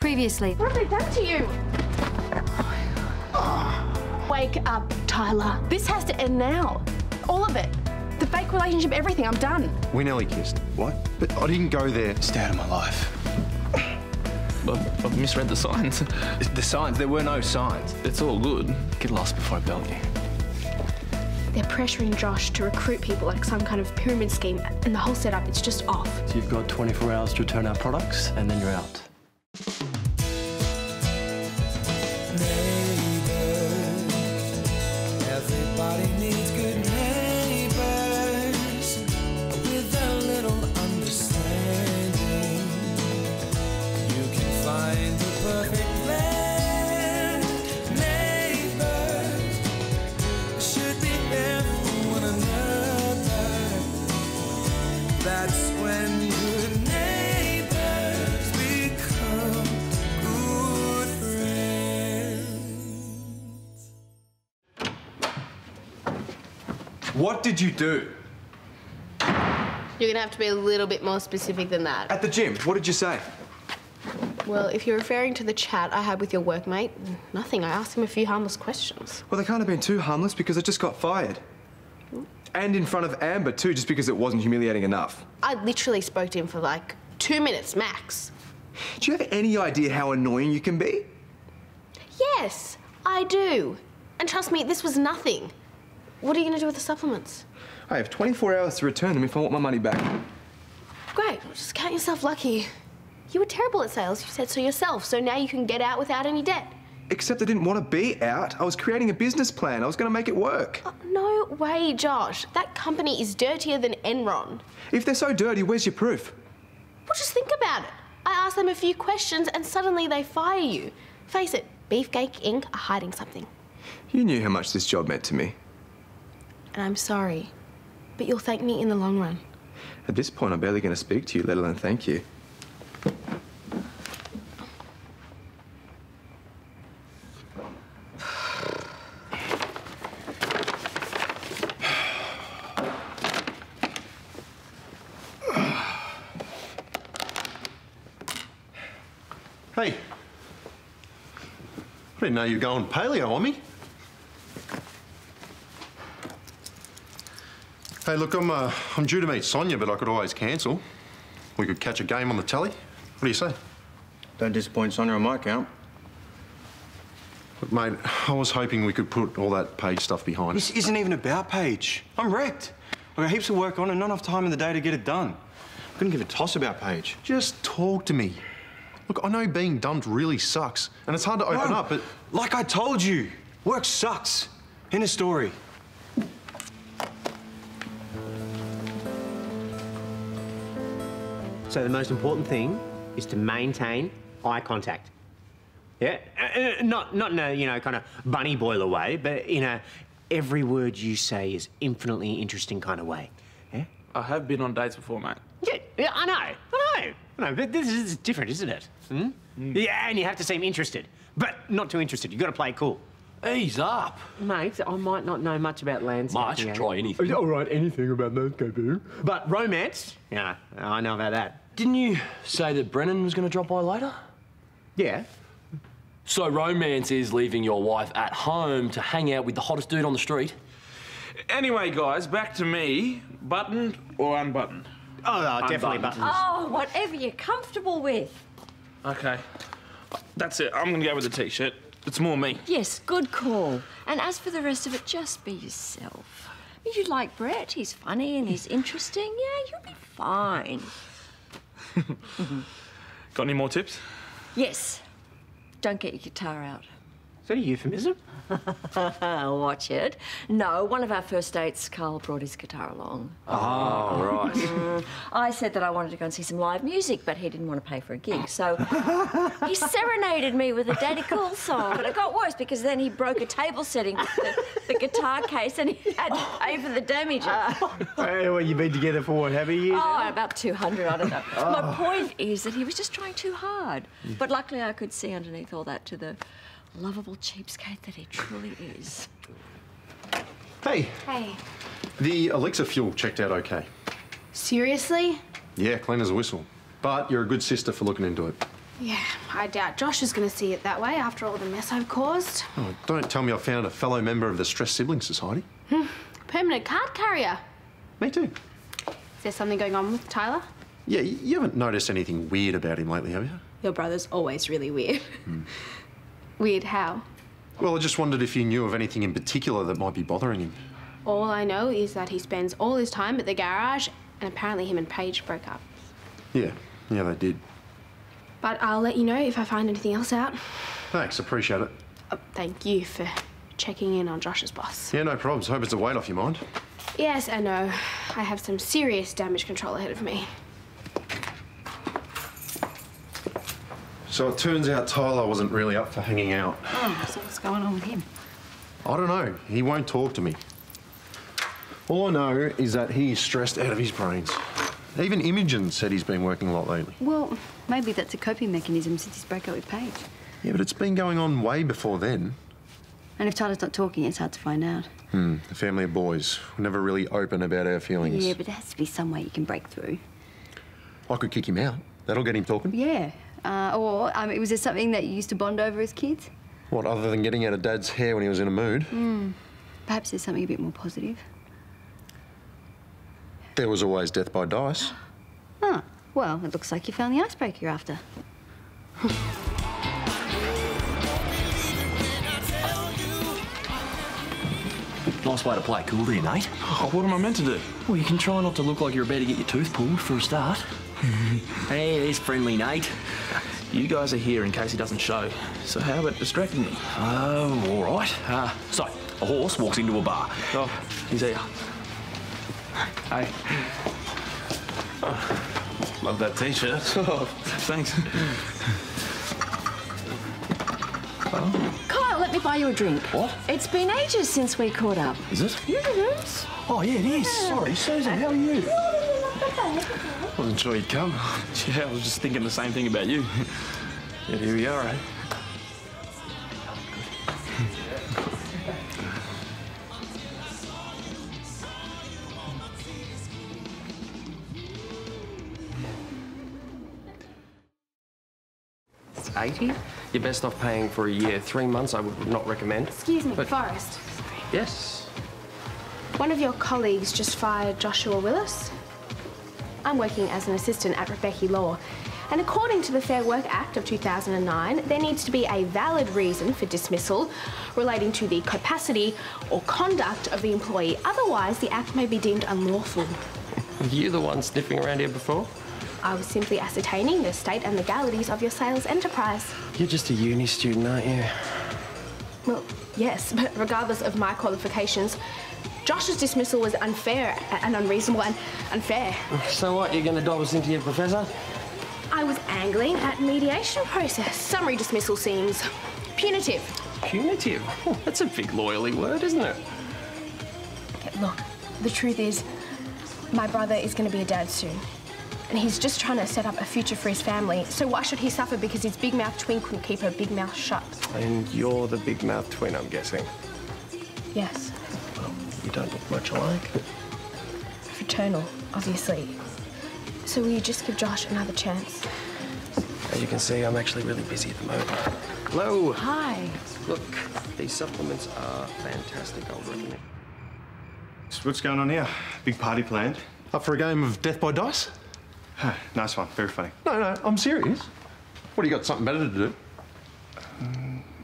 previously. What have they done to you? Wake up, Tyler. This has to end now. All of it. The fake relationship, everything. I'm done. We nearly kissed. What? But I didn't go there. Stay out of my life. I've misread the signs. The signs? There were no signs. It's all good. Get lost before I belt you. They're pressuring Josh to recruit people like some kind of pyramid scheme, and the whole setup, it's just off. So you've got 24 hours to return our products, and then you're out. Everybody needs good neighbors with a little understanding. You can find the perfect blend. Neighbors should be there for one another. That's when good neighbors become good friends. What did you do? You're gonna have to be a little bit more specific than that. At the gym, what did you say? Well, if you're referring to the chat I had with your workmate, nothing. I asked him a few harmless questions. Well, they can't have been too harmless because I just got fired. And in front of Amber, too, just because it wasn't humiliating enough. I literally spoke to him for like 2 minutes max. Do you have any idea how annoying you can be? Yes, I do. And trust me, this was nothing. What are you gonna do with the supplements? I have 24 hours to return them if I want my money back. Great, well, just count yourself lucky. You were terrible at sales, you said so yourself, so now you can get out without any debt. Except I didn't want to be out. I was creating a business plan. I was going to make it work. Oh, no way, Josh. That company is dirtier than Enron. If they're so dirty, where's your proof? Well, just think about it. I asked them a few questions and suddenly they fire you. Face it, Beefcake Inc. are hiding something. You knew how much this job meant to me. And I'm sorry, but you'll thank me in the long run. At this point, I'm barely going to speak to you, let alone thank you. Hey, I didn't know you were going paleo on me. Hey, look, I'm due to meet Sonia, but I could always cancel. We could catch a game on the telly. What do you say? Don't disappoint Sonia on my account. Look, mate, I was hoping we could put all that Paige stuff behind us. This isn't even about Paige. I'm wrecked. I've got heaps of work on and not enough time in the day to get it done. I couldn't give a toss about Paige. Just talk to me. Look, I know being dumped really sucks, and it's hard to open up, but... Like I told you, work sucks. End of story. So the most important thing is to maintain eye contact. Yeah? Not in a, you know, kind of bunny boiler way, but in a every word you say is infinitely interesting kind of way. Yeah? I have been on dates before, mate. Yeah, I know, but this is different, isn't it? Hmm? Yeah, and you have to seem interested, but not too interested. You've got to play it cool. Ease up. Mate, I might not know much about landscaping. Much? Try anything. All right, anything about landscaping. But romance, yeah, I know about that. Didn't you say that Brennan was going to drop by later? Yeah. So romance is leaving your wife at home to hang out with the hottest dude on the street? Anyway, guys, back to me. Buttoned or unbuttoned? Oh, definitely buttons. Oh, whatever you're comfortable with. Okay. That's it. I'm going to go with the T-shirt. It's more me. Yes, good call. And as for the rest of it, just be yourself. I mean, you like Brett, he's funny and he's interesting. Yeah, you'll be fine. Got any more tips? Yes. Don't get your guitar out. Is that a euphemism? Watch it. No, one of our first dates, Carl brought his guitar along. Oh, right. I said that I wanted to go and see some live music, but he didn't want to pay for a gig, so he serenaded me with a Daddy Cool song. But it got worse because then he broke a table setting with the guitar case and he had to pay for the damage. Well, you've been together for what, how many years? Oh, about 200, I don't know. My point is that he was just trying too hard. But luckily I could see underneath all that to the lovable cheapskate that he truly is. Hey. Hey. The elixir fuel checked out okay. Seriously? Yeah, clean as a whistle. But you're a good sister for looking into it. Yeah, I doubt Josh is going to see it that way after all the mess I've caused. Oh, don't tell me I found a fellow member of the Stress Sibling Society. Permanent card carrier. Me too. Is there something going on with Tyler? Yeah, you haven't noticed anything weird about him lately, have you? Your brother's always really weird. Weird how? Well, I just wondered if you knew of anything in particular that might be bothering him. All I know is that he spends all his time at the garage, and apparently him and Paige broke up. Yeah, they did. But I'll let you know if I find anything else out. Thanks, appreciate it. Thank you for checking in on Josh's boss. Yeah, no problems. Hope it's a weight off your mind. Yes, I know. I have some serious damage control ahead of me. So it turns out Tyler wasn't really up for hanging out. Oh, so what's going on with him? I don't know. He won't talk to me. All I know is that he's stressed out of his brains. Even Imogen said he's been working a lot lately. Well, maybe that's a coping mechanism since his breakup with Paige. Yeah, but it's been going on way before then. And if Tyler's not talking, it's hard to find out. A family of boys. We're never really open about our feelings. Yeah, but there has to be some way you can break through. I could kick him out. That'll get him talking. Yeah. Was there something that you used to bond over as kids? What, other than getting out of Dad's hair when he was in a mood? Perhaps there's something a bit more positive. There was always death by dice. Oh, well, it looks like you found the icebreaker you're after. Nice way to play cool there, Nate. Oh, what am I meant to do? Well, you can try not to look like you're about to get your tooth pulled for a start. Hey, there's friendly Nate. You guys are here in case he doesn't show. So how about distracting me? Oh, all right. So, a horse walks into a bar. Oh, he's here. Hey. Oh, love that T-shirt. Oh, thanks. Kyle, let me buy you a drink. What? It's been ages since we caught up. Is it? Yes. Oh, yeah, it is. Sorry, Susan, how are you? Wasn't sure you'd come. Yeah, I was just thinking the same thing about you. Yet here we are, eh? It's 80. You're best off paying for a year. 3 months I would not recommend. Excuse me, But- Forrest. Yes. One of your colleagues just fired Joshua Willis. I'm working as an assistant at Rebecca Law, and according to the Fair Work Act of 2009, there needs to be a valid reason for dismissal relating to the capacity or conduct of the employee. Otherwise, the act may be deemed unlawful. Were you the one sniffing around here before? I was simply ascertaining the state and legalities of your sales enterprise. You're just a uni student, aren't you? Well, yes, but regardless of my qualifications, Josh's dismissal was unfair and unreasonable and unfair. So what, you're going to dob us into your professor? I was angling at mediation process. Summary dismissal seems punitive. Punitive? Oh, that's a big lawyerly word, isn't it? Look, the truth is, my brother is going to be a dad soon. And he's just trying to set up a future for his family. So why should he suffer because his big mouth twin couldn't keep her big mouth shut? And you're the big mouth twin, I'm guessing. Yes. Well, you don't look much alike. Fraternal, obviously. So will you just give Josh another chance? As you can see, I'm actually really busy at the moment. Hello. Hi. Look, these supplements are fantastic, I'll recommend. So what's going on here? Big party planned? Up for a game of death by dice? Nice one, very funny. No, I'm serious. What, do you got something better to do?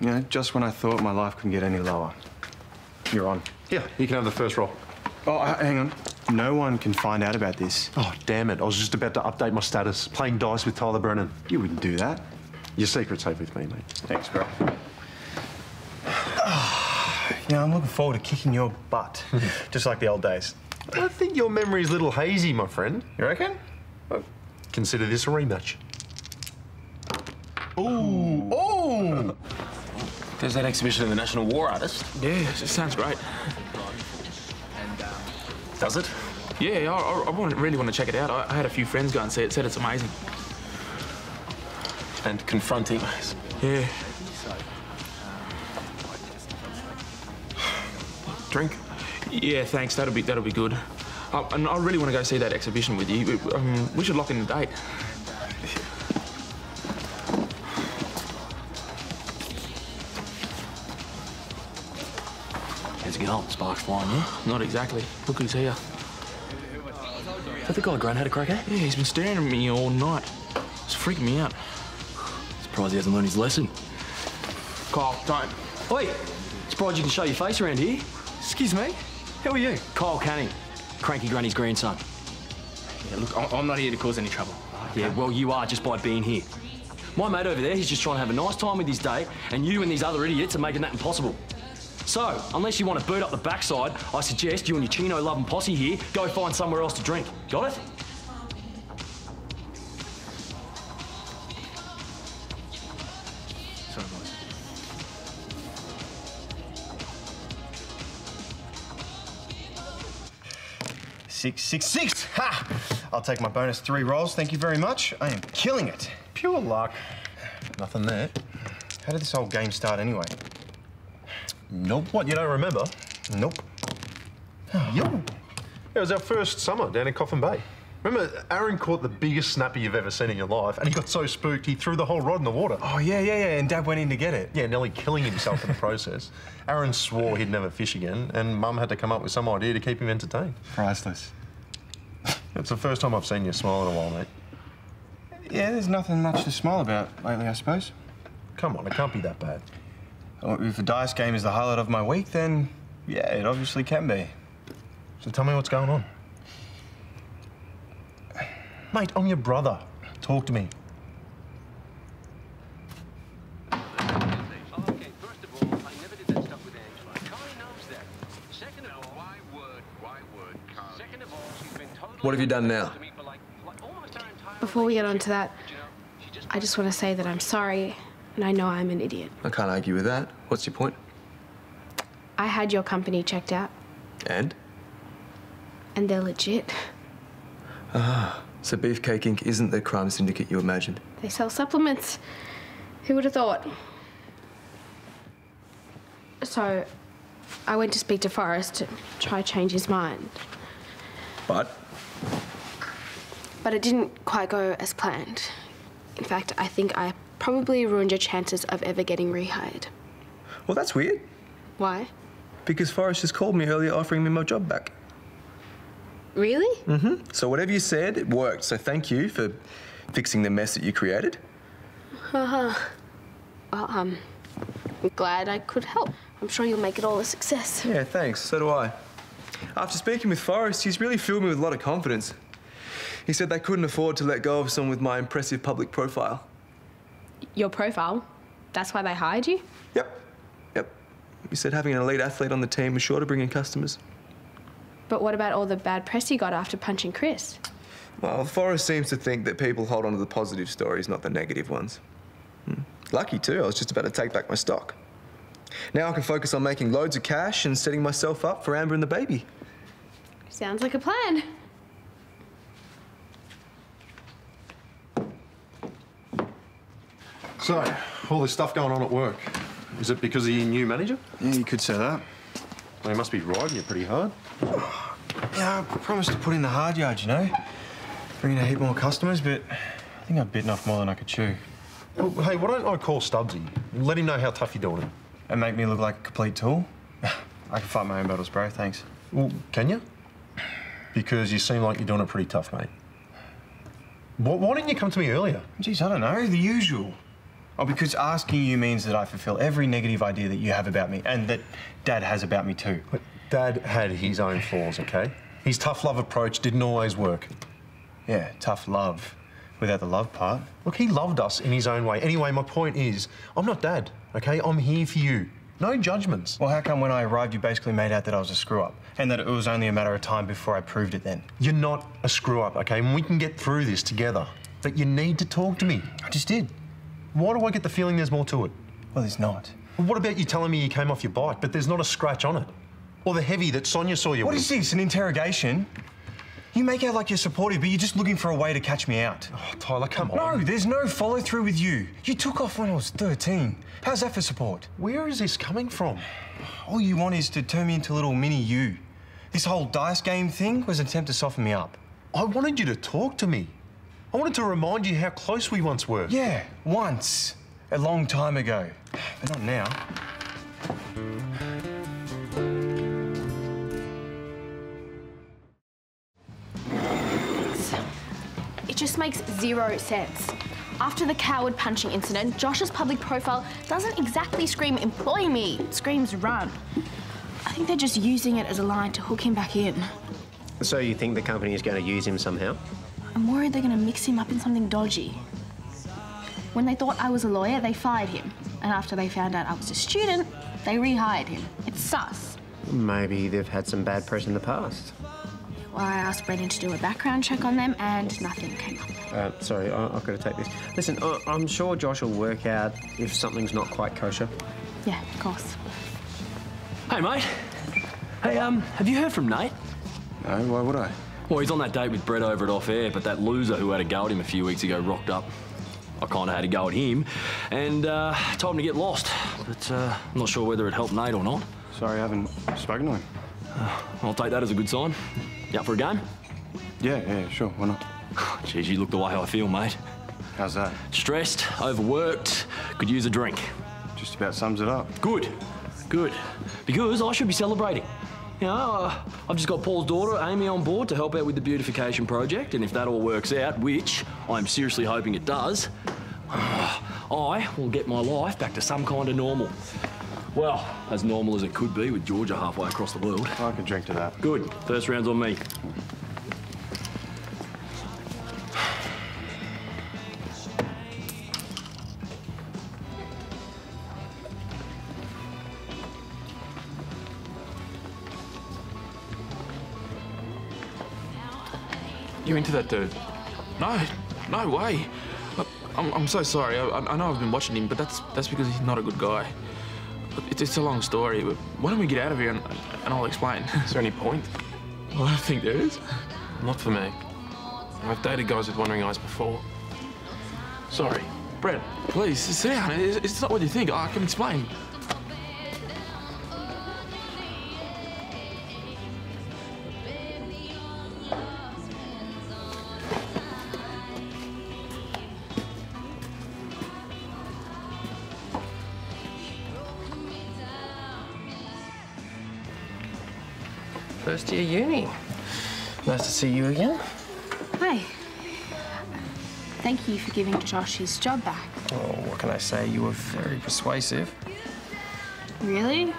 You know, just when I thought my life couldn't get any lower. You're on. Yeah, you can have the first roll. Oh, hang on. No one can find out about this. Oh, damn it. I was just about to update my status. Playing dice with Tyler Brennan. You wouldn't do that. Your secret's safe with me, mate. Thanks, bro. Yeah, I'm looking forward to kicking your butt. Just like the old days. I think your memory's a little hazy, my friend. You reckon? Well, consider this a rematch. Ooh! Oh! There's that exhibition of the National War Artist. Yeah, it sounds great. Does it? Yeah, I really want to check it out. I had a few friends go and see it, said it's amazing. And confronting. Yeah. Drink? Yeah, thanks. That'll be good. And I really want to go see that exhibition with you. We should lock in a date. You know, sparks flying, yeah? Not exactly. Look who's here. Is that the guy Grant had a crack at? Yeah, he's been staring at me all night. It's freaking me out. Surprised he hasn't learned his lesson. Kyle, don't. Oi! Surprised you can show your face around here. Excuse me? Who are you? Kyle Canning, Cranky Granny's grandson. Yeah, look, I'm not here to cause any trouble. Yeah, well, you are just by being here. My mate over there, he's just trying to have a nice time with his day, and you and these other idiots are making that impossible. So, unless you want to boot up the backside, I suggest you and your Chino-loving posse here go find somewhere else to drink. Got it? Sorry, boys. Six. Ha! I'll take my bonus 3 rolls, thank you very much. I am killing it. Pure luck. Nothing there. How did this whole game start anyway? Nope. What, you don't remember? Nope. Yo. It was our first summer down in Coffin Bay. Remember, Aaron caught the biggest snapper you've ever seen in your life, and he got so spooked he threw the whole rod in the water. Oh, yeah, and Dad went in to get it. Yeah, nearly killing himself in the process. Aaron swore he'd never fish again, and Mum had to come up with some idea to keep him entertained. Priceless. It's the first time I've seen you smile in a while, mate. Yeah, there's nothing much to smile about lately, I suppose. Come on, it can't be that bad. Well, if a dice game is the highlight of my week, then yeah, it obviously can be. So tell me what's going on. Mate, I'm your brother. Talk to me. What have you done now? Before we get on to that, I just want to say that I'm sorry, and I know I'm an idiot. I can't argue with that. What's your point? I had your company checked out, And? and they're legit. So Beefcake Inc. isn't the crime syndicate you imagined? They sell supplements. Who would have thought? So, I went to speak to Forrest to try to change his mind. But? But it didn't quite go as planned. In fact, I think I probably ruined your chances of ever getting rehired. Well, that's weird. Why? Because Forrest just called me earlier offering me my job back. Really? Mm-hmm. So whatever you said, it worked. So thank you for fixing the mess that you created. Well, I'm glad I could help. I'm sure you'll make it all a success. Yeah, thanks. So do I. After speaking with Forrest, he's really filled me with a lot of confidence. He said they couldn't afford to let go of someone with my impressive public profile. Your profile? That's why they hired you? Yep. He said having an elite athlete on the team was sure to bring in customers. But what about all the bad press you got after punching Chris? Well, Forrest seems to think that people hold on to the positive stories, not the negative ones. Lucky too, I was just about to take back my stock. Now I can focus on making loads of cash and setting myself up for Amber and the baby. Sounds like a plan. So, all this stuff going on at work, is it because of your new manager? Yeah, you could say that. Well, he must be riding you pretty hard. Yeah, I promised to put in the hard yards, you know? Bring in a heap more customers, but I think I've bitten off more than I could chew. Well, hey, why don't I call Stubbsy and let him know how tough you're doing it? And make me look like a complete tool? I can fight my own battles, bro, thanks. Well, can you? Because you seem like you're doing it pretty tough, mate. Why didn't you come to me earlier? Geez, I don't know, the usual. Oh, because asking you means that I fulfill every negative idea that you have about me, and that Dad has about me too. But Dad had his own flaws, okay? His tough love approach didn't always work. Yeah, tough love. Without the love part. Look, he loved us in his own way. Anyway, my point is, I'm not Dad, okay? I'm here for you. No judgments. Well, how come when I arrived you basically made out that I was a screw-up? And that it was only a matter of time before I proved it then? You're not a screw-up, okay? And we can get through this together. But you need to talk to me. I just did. Why do I get the feeling there's more to it? Well, there's not. Well, what about you telling me you came off your bike, but there's not a scratch on it? Or the heavy that Sonia saw you with? What is this, an interrogation? You make out like you're supportive, but you're just looking for a way to catch me out. Oh, Tyler, come on. No, there's no follow-through with you. You took off when I was 13. How's that for support? Where is this coming from? All you want is to turn me into a little mini you. This whole dice game thing was an attempt to soften me up. I wanted you to talk to me. I wanted to remind you how close we once were. Yeah, once. A long time ago. But not now. It just makes zero sense. After the coward punching incident, Josh's public profile doesn't exactly scream employ me, it screams run. I think they're just using it as a line to hook him back in. So you think the company is going to use him somehow? I'm worried they're going to mix him up in something dodgy. When they thought I was a lawyer, they fired him. And after they found out I was a student, they rehired him. It's sus. Maybe they've had some bad press in the past. Well, I asked Brendan to do a background check on them and nothing came up. Sorry, I've got to take this. Listen, I'm sure Josh will work out if something's not quite kosher. Yeah, of course. Hey, mate. Hey, have you heard from Nate? No, why would I? Well, he's on that date with Brett over at Off Air, but that loser who had a go at him a few weeks ago rocked up. I kind of had a go at him and told him to get lost, but I'm not sure whether it helped Nate or not. Sorry, I haven't spoken to him. I'll take that as a good sign. You up for a game? Yeah, sure, why not? Jeez, you look the way I feel, mate. How's that? Stressed, overworked, could use a drink. Just about sums it up. Good. Because I should be celebrating. You know, I've just got Paul's daughter, Amy, on board to help out with the beautification project, and if that all works out, which I'm seriously hoping it does, I will get my life back to some kind of normal. Well, as normal as it could be with Georgia halfway across the world. I can drink to that. Good. First round's on me. You're into that dude? No way. I'm so sorry. I know I've been watching him, but that's because he's not a good guy. It's a long story, but why don't we get out of here and I'll explain. Is there any point? Well, I don't think there is. Not for me. I've dated guys with wandering eyes before. Sorry. Brett, please, sit down. It's not what you think. I can explain. First year uni. Nice to see you again. Hi. Thank you for giving Josh his job back. Oh, what can I say? You were very persuasive. Really?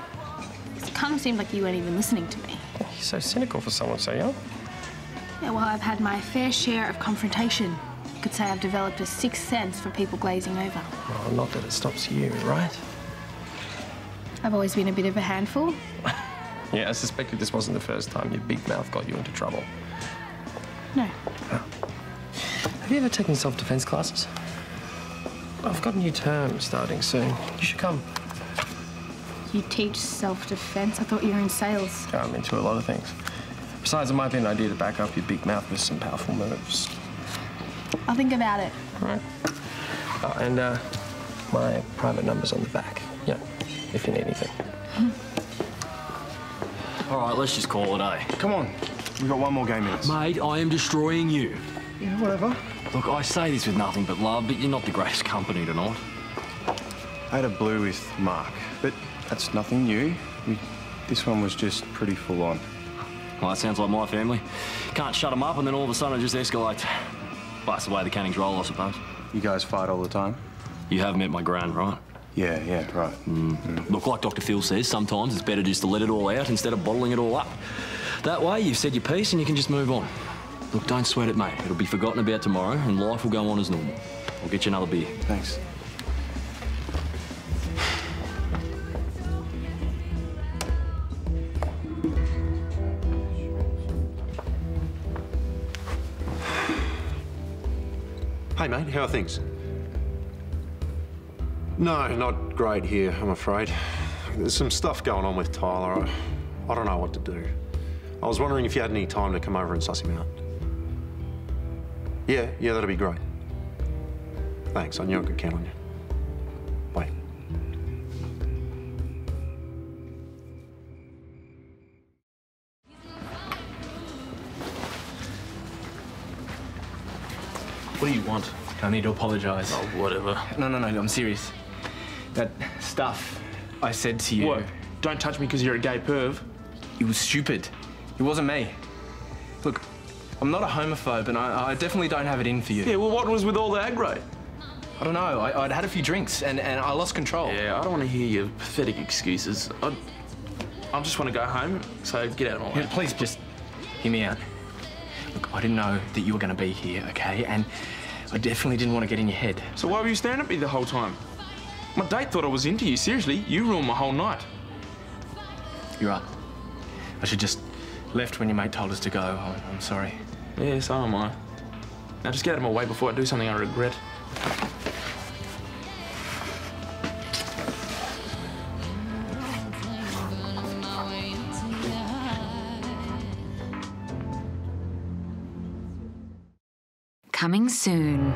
It kind of seemed like you weren't even listening to me. You're so cynical for someone so young. Yeah, well, I've had my fair share of confrontation. You could say I've developed a sixth sense for people glazing over. Well, not that it stops you, right? I've always been a bit of a handful. Yeah, I suspected this wasn't the first time your big mouth got you into trouble. No. Oh. Have you ever taken self-defense classes? I've got a new term starting soon. You should come. You teach self-defense? I thought you were in sales. I'm into a lot of things. Besides, it might be an idea to back up your big mouth with some powerful moves. I'll think about it. All right. Oh, and my private number's on the back. Yeah, if you need anything. All right, let's just call it a. Come on, we've got one more game in us. Mate, I am destroying you. Yeah, whatever. Look, I say this with nothing but love, but you're not the greatest company tonight. I had a blue with Mark, but that's nothing new. This one was just pretty full on. Well, that sounds like my family. Can't shut them up and then all of a sudden it just escalates. Well, that's the way the Cannings roll, I suppose. You guys fight all the time? You have met my gran, right? Yeah, right. Look, like Dr. Phil says, sometimes it's better just to let it all out instead of bottling it all up. That way, you've said your piece and you can just move on. Look, don't sweat it, mate. It'll be forgotten about tomorrow and life will go on as normal. I'll get you another beer. Thanks. Hey, mate, how are things? No, not great here, I'm afraid. There's some stuff going on with Tyler. I don't know what to do. I was wondering if you had any time to come over and suss him out. Yeah, that'd be great. Thanks, I knew I could count on you. Bye. What do you want? I need to apologise. Oh, whatever. No, I'm serious. That stuff I said to you... What? Don't touch me because you're a gay perv? It was stupid. It wasn't me. Look, I'm not a homophobe, and I definitely don't have it in for you. Yeah, well, what was with all the aggro? I don't know. I'd had a few drinks, and I lost control. Yeah, I don't want to hear your pathetic excuses. I just want to go home, so get out of my way. Yeah, please, just hear me out. Look, I didn't know that you were going to be here, okay? And I definitely didn't want to get in your head. So why were you staring at me the whole time? My date thought I was into you. Seriously, you ruined my whole night. You're right. I should just left when your mate told us to go. I'm sorry. Yeah, so am I. Now just get out of my way before I do something I regret. Coming soon.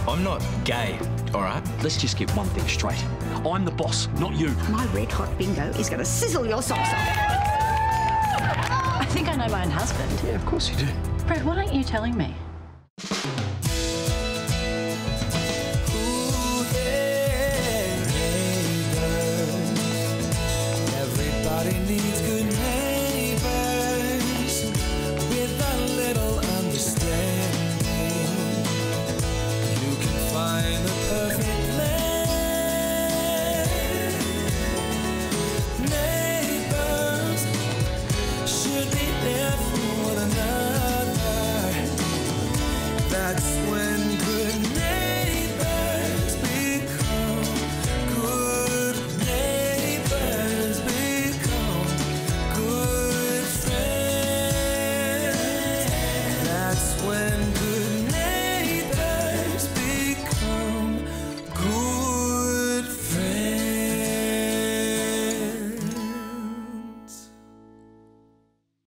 I'm not gay, all right? Let's just get one thing straight. I'm the boss, not you. My red hot bingo is going to sizzle your socks off. I think I know my own husband. Yeah, of course you do. Brett, why aren't you telling me?